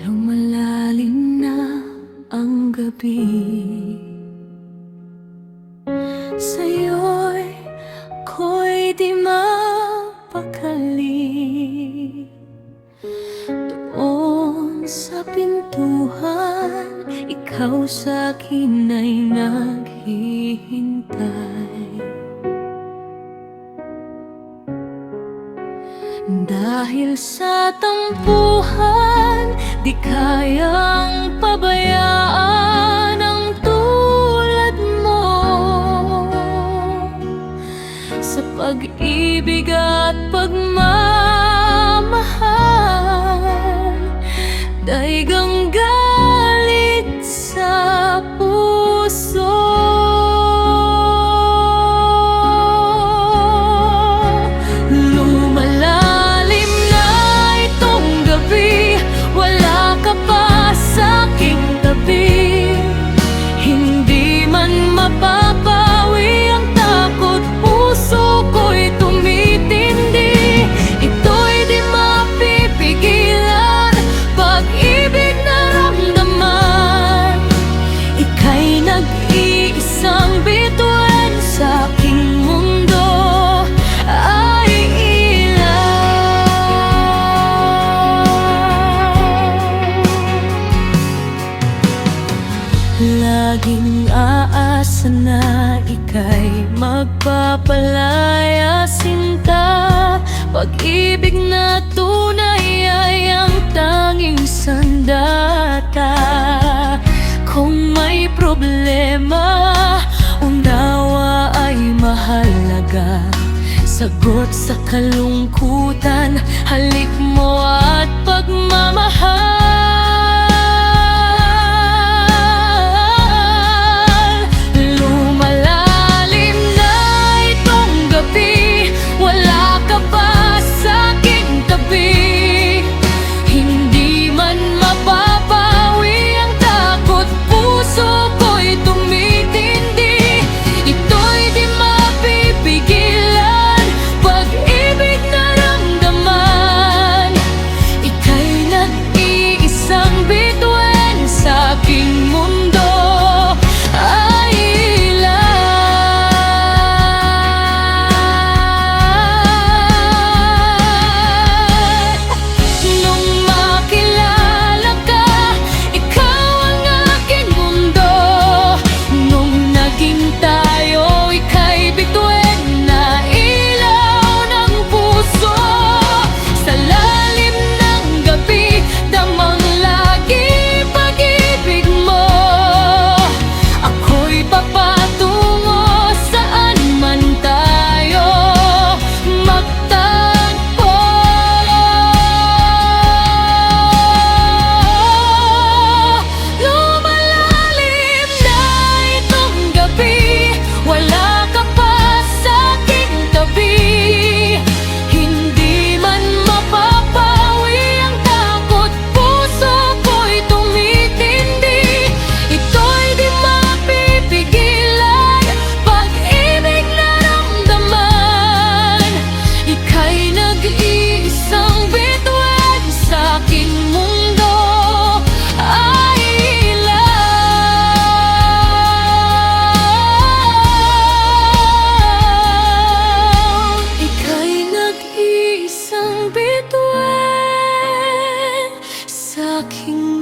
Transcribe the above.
Lumalalim na ang gabi, sa'yo'y ako'y di mapakali. Doon sa pintuhan, ikaw sa'kin ay naghihintay. Dahil sa tampuhan, di kayang pabayaan ang tulad mo. Sa pag-ibig at pagmamahal, daigang galit sa puso. Mapapawi ang takot, puso ko'y tumitindi. Ito'y di mapipigilan, pag-ibig na ramdaman. Ika'y nag-iisang bituin sa aking mundo, ay ilaw. Laging aasa na ika'y magpapalaya, sinta. Pag-ibig na tunay ay ang tanging sandata. Kung may problema, unawa ay mahalaga. Sagot sa kalungkutan, halik mo at pagmamahal. Bituin sa aking